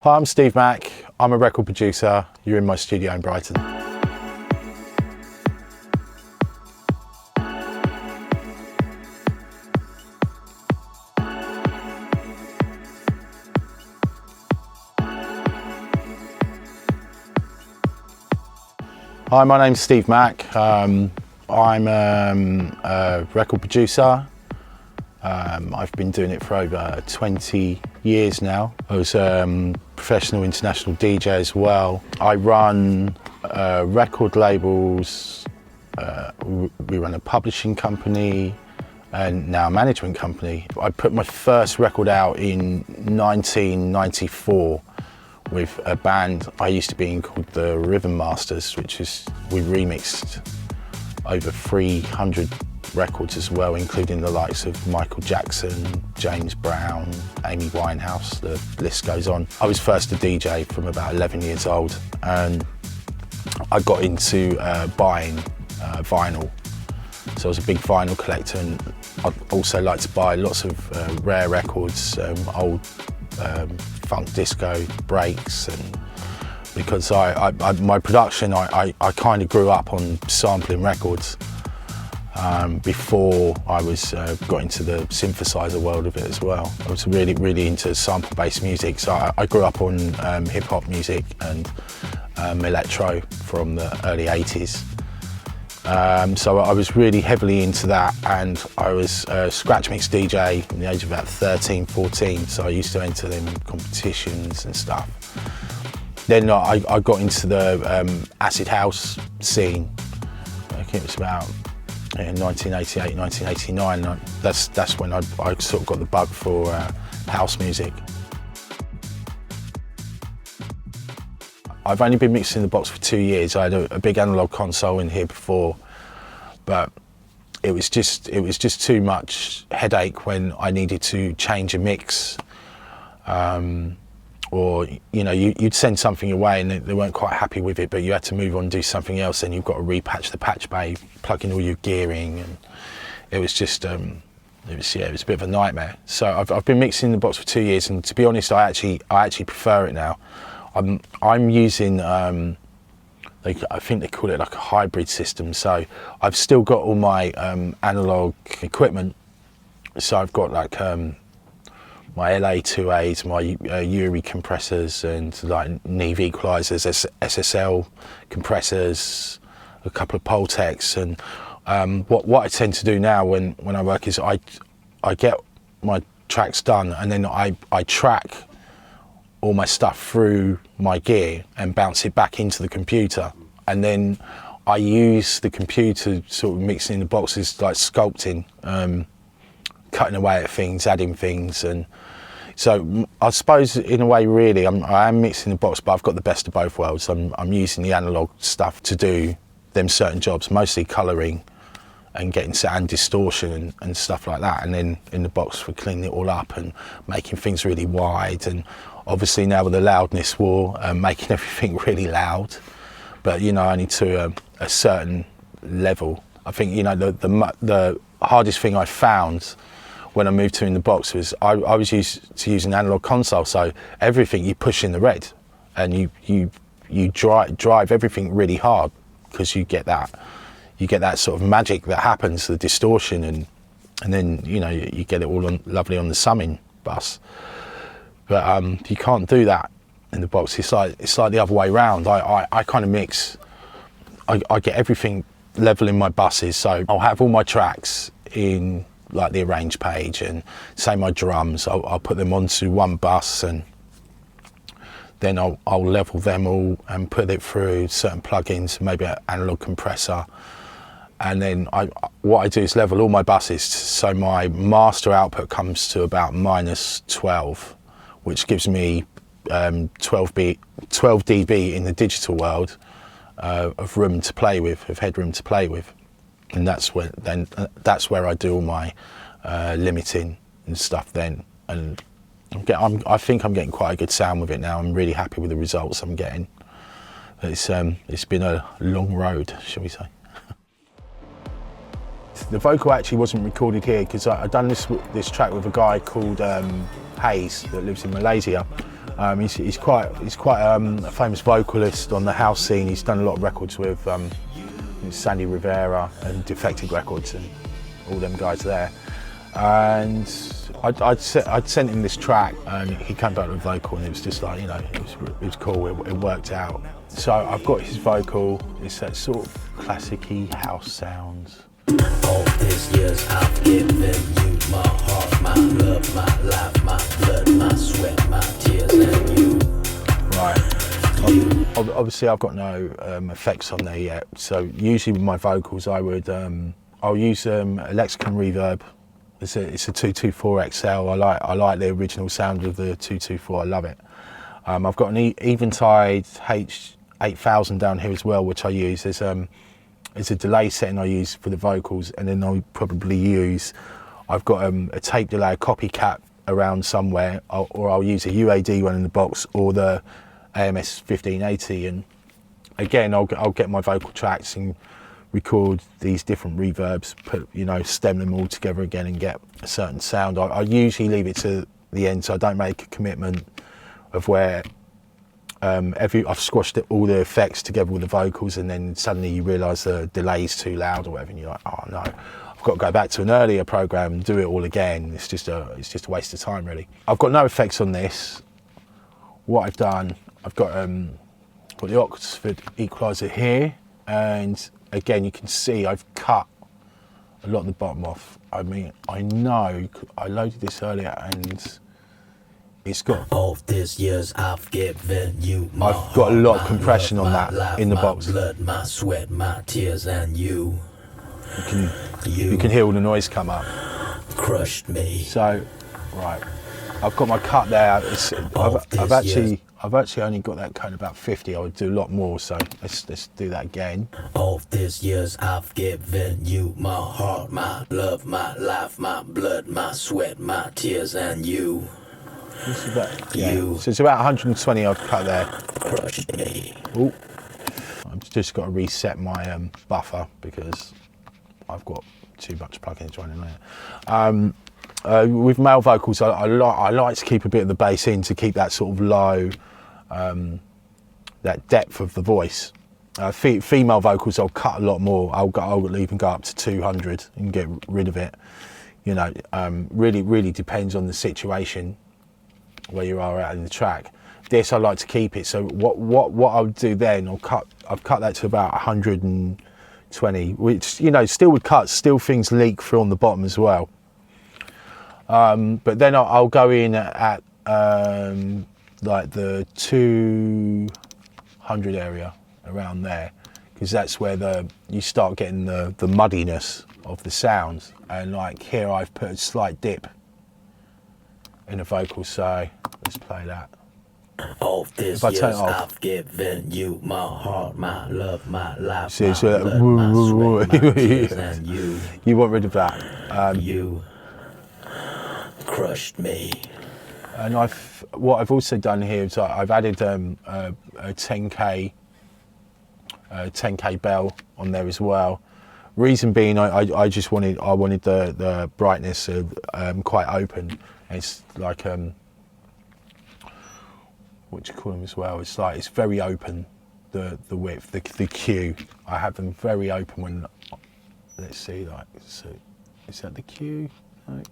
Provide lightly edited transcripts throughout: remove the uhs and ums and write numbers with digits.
Hi, I'm Steve Mack. I'm a record producer. You're in my studio in Brighton. Hi, my name's Steve Mack. I'm a record producer. I've been doing it for over 20 years now. I was a professional international DJ as well. I run record labels, we run a publishing company and now a management company. I put my first record out in 1994 with a band I used to be in called the Rhythm Masters, we remixed over 300 records as well, including the likes of Michael Jackson, James Brown, Amy Winehouse, the list goes on. I was first a DJ from about 11 years old, and I got into buying vinyl. So I was a big vinyl collector, and I also like to buy lots of rare records, old funk disco breaks, and because my production, I kind of grew up on sampling records before I got into the synthesizer world of it as well. I was really into sample-based music, so I grew up on hip-hop music and electro from the early 80s. So I was really heavily into that, and I was a scratch mix DJ from the age of about 13, 14, so I used to enter them competitions and stuff. Then I got into the acid house scene. I think it was about 1988, 1989. That's when I sort of got the bug for house music. I've only been mixing the box for 2 years. I had a big analog console in here before, but it was just too much headache when I needed to change a mix, or you'd send something away and they weren't quite happy with it, but you had to move on and do something else, and you've got to repatch the patch bay, plug in all your gearing, and it was just it was a bit of a nightmare. So I've been mixing the box for 2 years, and to be honest, I actually prefer it now. I'm using I think they call it like a hybrid system. So I've still got all my analog equipment. So I've got like my LA2As, my URI compressors, and like Neve equalizers, SSL compressors, a couple of Pultecs, and what I tend to do now when I work is I get my tracks done, and then I track all my stuff through my gear and bounce it back into the computer, and then I use the computer sort of mixing in the boxes, like sculpting, cutting away at things, adding things. And so I suppose in a way really I am mixing the box, but I've got the best of both worlds. I'm using the analog stuff to do them certain jobs, mostly colouring and getting sound distortion and stuff like that, and then in the box we're cleaning it all up and making things really wide, and obviously now with the loudness war, making everything really loud, but only to a certain level. I think the hardest thing I found when I moved to in the box was I was used to use an analog console, so everything you push in the red, and you drive everything really hard, because you get that sort of magic that happens, the distortion, and then you get it all lovely on the summing bus. But you can't do that in the box. It's like the other way round. I kind of mix. I get everything level in my buses, so I'll have all my tracks in like the arrange page, and say my drums, I'll put them onto one bus, and then I'll level them all and put it through certain plugins, maybe an analog compressor, and then what I do is level all my buses, so my master output comes to about -12, which gives me 12 dB in the digital world of room to play with, of headroom to play with, and that's where I do all my limiting and stuff then. And I think I'm getting quite a good sound with it now. I'm really happy with the results I'm getting. It's been a long road, shall we say. The vocal actually wasn't recorded here, because I'd done this track with a guy called Hayes that lives in Malaysia, He's quite a famous vocalist on the house scene. He's done a lot of records with Sandy Rivera and Defected Records and all them guys there. And I'd sent him this track, and he came back with a vocal, and it was just like, you know, it was cool. It worked out. So I've got his vocal. It's that sort of classic-y house sound. All these years I've given you my heart, my love, my life, my blood, my sweat, my tears, and you. Right. Obviously, I've got no effects on there yet. So usually with my vocals, I'll use Lexicon reverb. It's a 224 XL. I like the original sound of the 224. I love it. I've got an Eventide H8000 down here as well, which I use. It's a delay setting I use for the vocals, and then I'll probably use, I've got a tape delay, a copycat around somewhere, or I'll use a UAD one in the box, or the AMS 1580, and again I'll get my vocal tracks and record these different reverbs, stem them all together again and get a certain sound. I usually leave it to the end, so I don't make a commitment of where I've squashed all the effects together with the vocals, and then suddenly you realise the delay's too loud or whatever, and you're like, oh no, I've got to go back to an earlier program and do it all again. It's just a waste of time, really. I've got no effects on this. What I've done, I've got the Oxford equaliser here, and again you can see I've cut a lot of the bottom off. I mean, I know I loaded this earlier, and it's got, all these years I've given you my I've got a lot of compression love, on that life, in the my box. Blood, my sweat, my tears, and you can hear all the noise come up. Crushed me. So, right, I've got my cut there. I've actually only got that cut about 50. I would do a lot more, so let's do that again. All these years I've given you my heart, my love, my life, my blood, my sweat, my tears, and you. This is about, so it's about 120 I've cut there. Crushed me. Ooh. I've just got to reset my buffer because I've got too much plugins running there. With male vocals, I like to keep a bit of the bass in to keep that sort of low, that depth of the voice. Female vocals, I'll cut a lot more. I'll even go up to 200 and get rid of it. You know, really depends on the situation where you are at in the track. This I like to keep it. So what I would do then, I've cut that to about 120, which, still with cuts, still things leak through on the bottom as well. But then I'll go in at like the 200 area around there, because that's where you start getting the muddiness of the sounds. And like here, I've put a slight dip in the vocal, so let's play that. All this years I've given you my heart, my love, my life, my blood, my sweat, my tears, and you. You want rid of that. You crushed me. And what I've also done here is I've added a 10k bell on there as well. Reason being, I just wanted the brightness quite open. It's like what do you call them as well? It's like it's very open, the width, the Q. I have them very open when, let's see, like, so is that the Q? Like,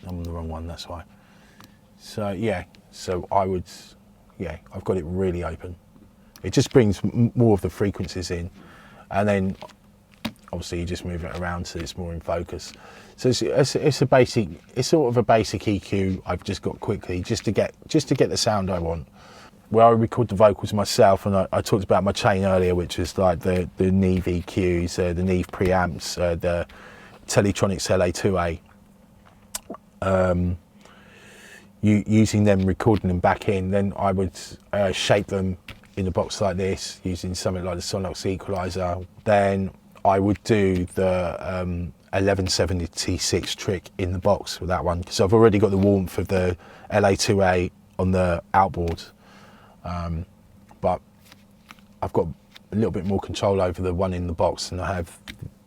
I'm on the wrong one, that's why. So yeah, I've got it really open. It just brings more of the frequencies in, and then obviously you just move it around so it's more in focus. So it's sort of a basic EQ I've just got quickly just to get the sound I want. Where I record the vocals myself, and I talked about my chain earlier, which is like the Neve EQs, the Neve preamps, the Teletronics LA2A. Using them, recording them back in, then I would shape them in a box like this using something like the Sonnox equalizer. Then I would do the 1176 trick in the box with that one, because I've already got the warmth of the LA2A on the outboard, but I've got a little bit more control over the one in the box than I have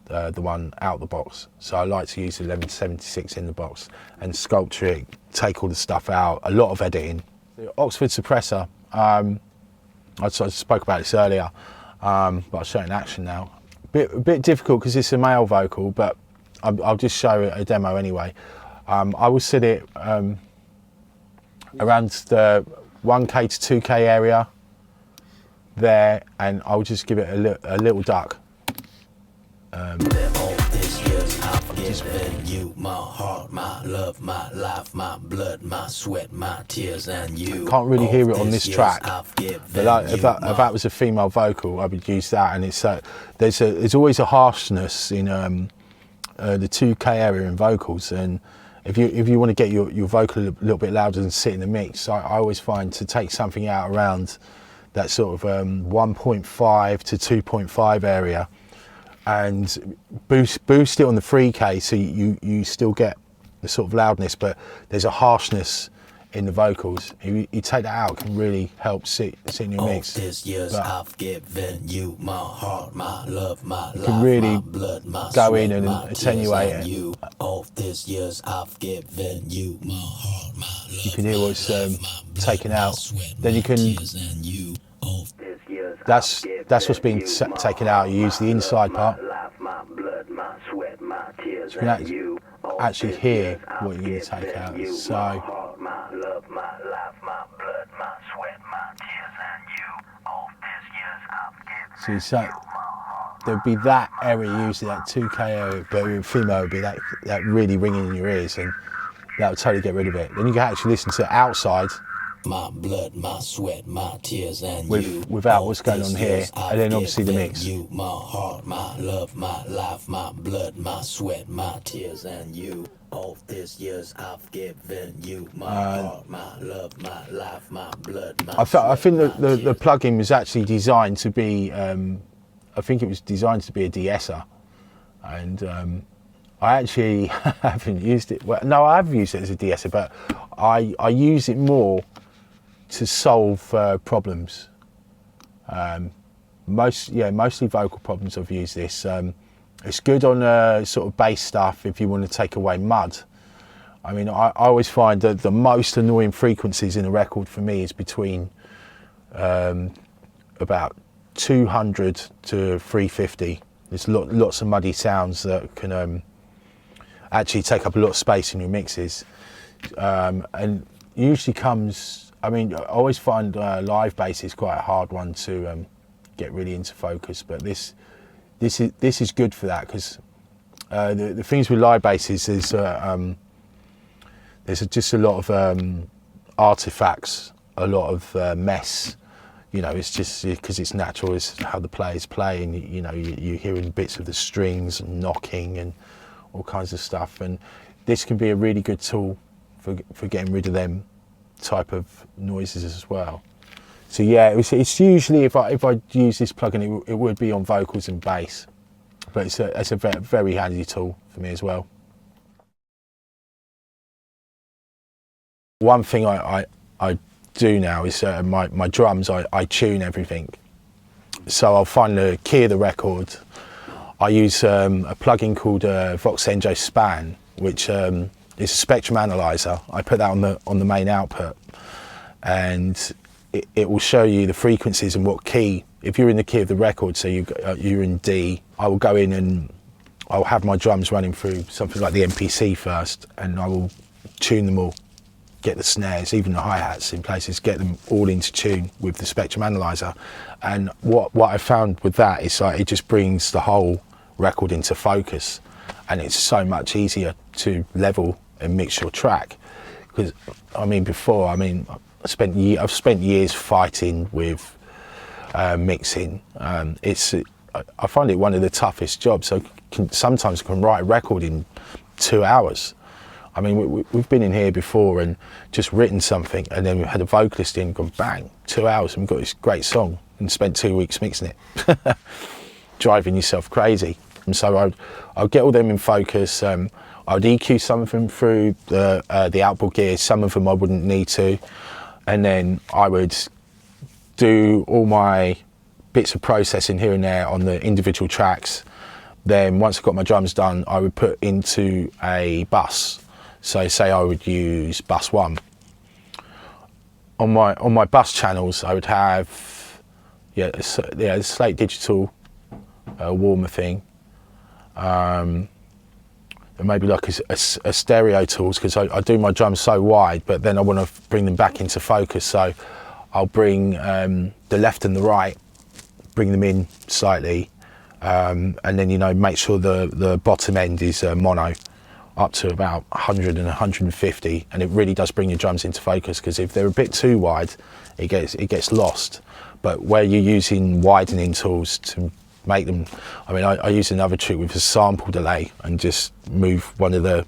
the one out the box. So I like to use the 1176 in the box and sculpture it, take all the stuff out, a lot of editing. The Oxford suppressor, I sort of spoke about this earlier, but I'll show it in action now. A bit difficult because it's a male vocal, but I'll just show it a demo anyway. I will set it around the 1K to 2K area there, and I'll just give it a little duck. You, my heart, my love, my life, my blood, my sweat, my tears, and you. Can't really hear it on this track, but if that was a female vocal, I would use that. And it's there's always a harshness in the 2K area in vocals, and if you want to get your vocal a little bit louder and sit in the mix, I always find to take something out around that sort of 1.5 to 2.5 area, and boost it on the 3K, so you still get the sort of loudness, but there's a harshness in the vocals. You take that out, it can really help sit in your mix. This years I've given you my heart, my love, my life, can really my blood, my go sweat, in and my attenuate tears, and it. you. All these years I've given you my heart, my love, You can hear what's taken out. sweat, Then you can. and you. That's what's being taken out. You use the inside part. You can actually hear what you're going to take out. So there'd be that area, usually that 2K area, but with female would be that really ringing in your ears, and that would totally get rid of it. Then you can actually listen to it outside. My blood, my sweat, my tears, and without what's going on here, and then obviously the mix. You, my heart, my love, my life, my blood, my sweat, my tears, and you. All these years I've given you my heart, my love, my life, my blood, my I think the plugin was actually designed to be. I think it was designed to be a de-esser, and I actually haven't used it. Well, no, I have used it as a de-esser, but I use it more to solve problems. Mostly vocal problems. I've used this. It's good on sort of bass stuff if you want to take away mud. I mean, I always find that the most annoying frequencies in a record for me is between about 200 to 350. There's lots of muddy sounds that can actually take up a lot of space in your mixes, and usually comes. I mean, I always find live bass is quite a hard one to get really into focus, but this is good for that, because the things with live bass is there's just a lot of artifacts, a lot of mess. You know, it's just because it's natural. It's how the players play, and you know, you're hearing bits of the strings and knocking and all kinds of stuff. And this can be a really good tool for getting rid of them type of noises as well. So yeah, it's usually, if I use this plugin, it would be on vocals and bass, but it's a very handy tool for me as well. One thing I do now is my drums, I tune everything. So I'll find the key of the record. I use a plugin called Voxenjo Span, which is a spectrum analyzer. I put that on the main output, and it will show you the frequencies and what key. If you're in the key of the record, so you're in D, I will go in and I'll have my drums running through something like the MPC first, and I will tune them all, get the snares, even the hi-hats in places, get them all into tune with the spectrum analyzer. And what I found with that is like, it just brings the whole record into focus, and it's so much easier to level and mix your track. Because I mean, before, I mean, I've spent years fighting with mixing. I find it one of the toughest jobs. So sometimes I can write a record in 2 hours. I mean, we've been in here before and just written something, and then we had a vocalist in, gone bang, 2 hours, and we've got this great song, and spent 2 weeks mixing it, driving yourself crazy. And so I'd get all them in focus. I'd EQ some of them through the outboard gear, some of them I wouldn't need to, and then I would do all my bits of processing here and there on the individual tracks, then once I've got my drums done, I would put into a bus. So say I would use bus 1. On my bus channels, I would have a Slate Digital warmer thing, and maybe like a stereo tools, because I do my drums so wide, but then I want to bring them back into focus. So I'll bring the left and the right, bring them in slightly, and then make sure the bottom end is mono, up to about 100 and 150, and it really does bring your drums into focus, because if they're a bit too wide, it gets lost. But where you're using widening tools to make them, I use another trick with a sample delay and just move one of the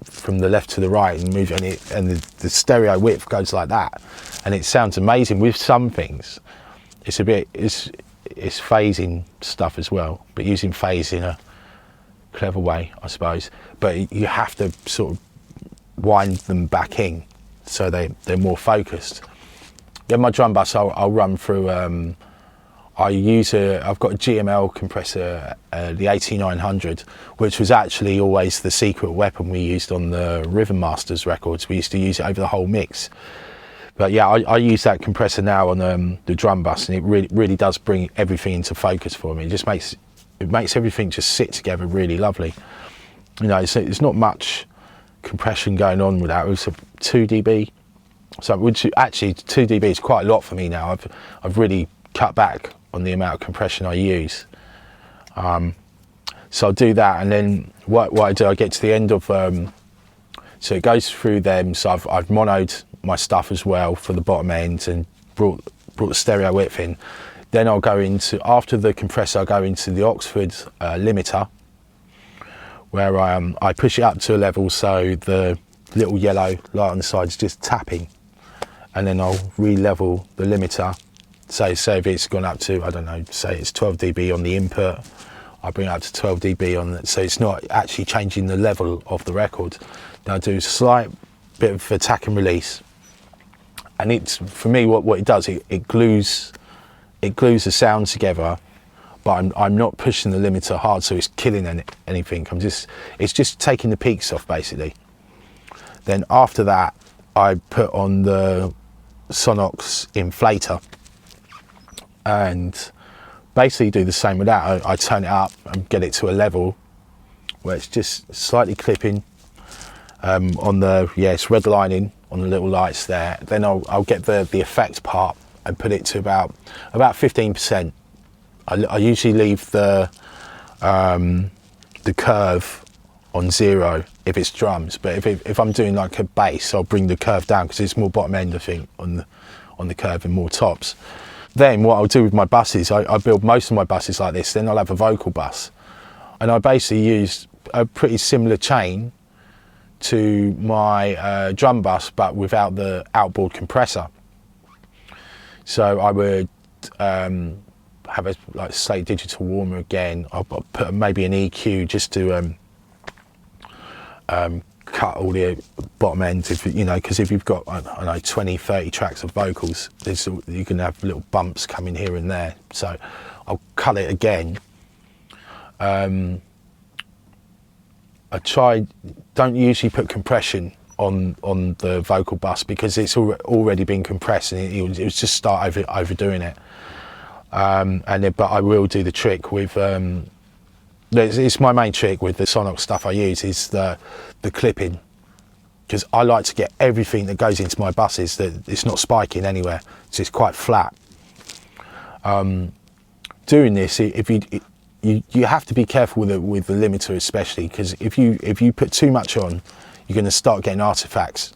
from the left to the right and move, and the stereo width goes like that, and it sounds amazing. With some things, it's phasing stuff as well, but using phase in a clever way, I suppose. But you have to sort of wind them back in so they're more focused. Then my drum bus, I'll run through. I've got a GML compressor, the 8900, which was actually always the secret weapon we used on the Rhythm Masters records. We used to use it over the whole mix. But yeah, I use that compressor now on the drum bus, and it really does bring everything into focus for me. It makes everything just sit together really lovely. It's not much compression going on with that. It was 2 dB, so which actually 2 dB is quite a lot for me now. I've really cut back on the amount of compression I use. So I'll do that, and then what I do, I get to the end of so it goes through them. So I've monoed my stuff as well for the bottom end and brought the stereo width in. Then I'll go into, after the compressor, I'll go into the Oxford limiter, where I push it up to a level so the little yellow light on the side is just tapping, and then I'll re-level the limiter. So say if it's gone up to, I don't know, say it's 12 dB on the input, I bring it up to 12 dB on that, so it's not actually changing the level of the record. Then I do a slight bit of attack and release, and it's, for me, what it does, it glues the sound together, but I'm not pushing the limiter hard, so it's killing anything. It's just taking the peaks off, basically. Then after that, I put on the Sonnox inflator, and basically do the same with that. I turn it up and get it to a level where it's just slightly clipping on the, it's redlining on the little lights there. Then I'll get the effect part and put it to about 15%. I usually leave the curve on 0 if it's drums, but if I'm doing like a bass, I'll bring the curve down because it's more bottom end, I think, on the curve and more tops. Then what I'll do with my buses, I build most of my buses like this. Then I'll have a vocal bus, and I basically use a pretty similar chain to my drum bus, but without the outboard compressor. So I would have a Slate Digital warmer again. I'll put maybe an EQ just to cut all the bottom ends, because if you've got, I don't know, 20, 30 tracks of vocals, you can have little bumps coming here and there. So I'll cut it again. Don't usually put compression on the vocal bus because it's already been compressed, and it was just start overdoing it. But I will do the trick with, it's my main trick with the Sonnox stuff I use is the clipping, because I like to get everything that goes into my buses that it's not spiking anywhere, so it's quite flat. Doing this, you have to be careful with the limiter, especially because if you put too much on, you're going to start getting artifacts.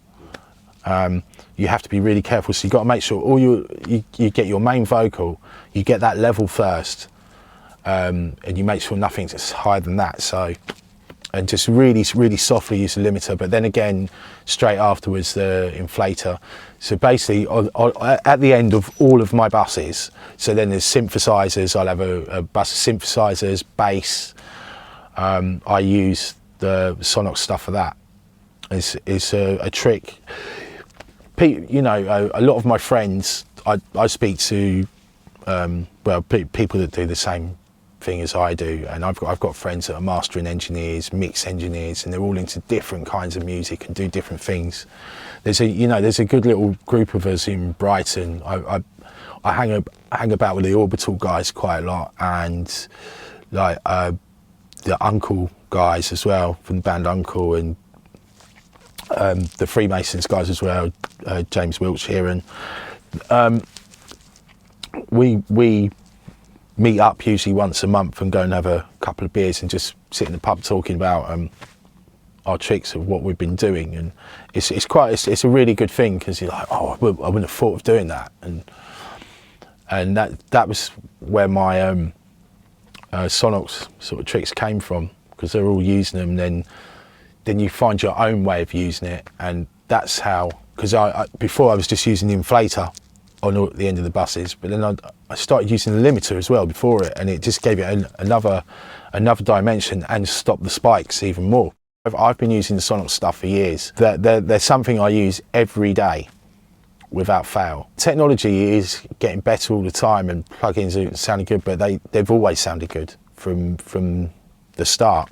You have to be really careful, so you've got to make sure you get your main vocal, you get that level first, and you make sure nothing's higher than that. So, and just really softly use the limiter, but then again straight afterwards the inflator. So basically at the end of all of my buses, so then there's synthesizers, I'll have a bus of synthesizers, bass. I use the Sonnox stuff for that. It's a trick. A lot of my friends I speak to, people that do the same thing as I do, and I've got friends that are mastering engineers, mix engineers, and they're all into different kinds of music and do different things. There's a good little group of us in Brighton. I hang about with the Orbital guys quite a lot, and like the Uncle guys as well, from the band Uncle, and the Freemasons guys as well, James Wiltshire, and we meet up usually once a month and go and have a couple of beers and just sit in the pub talking about our tricks of what we've been doing. And it's a really good thing, because you're like, oh, I wouldn't have thought of doing that, and that was where my Sonnox sort of tricks came from, because they're all using them. Then you find your own way of using it, and that's how. Because before I was just using the inflator on the end of the buses, but then I started using the limiter as well before it, and it just gave it another dimension and stopped the spikes even more. I've been using the Sonnox stuff for years. They're something I use every day without fail. Technology is getting better all the time, and plugins are sounding good, but they've always sounded good from the start.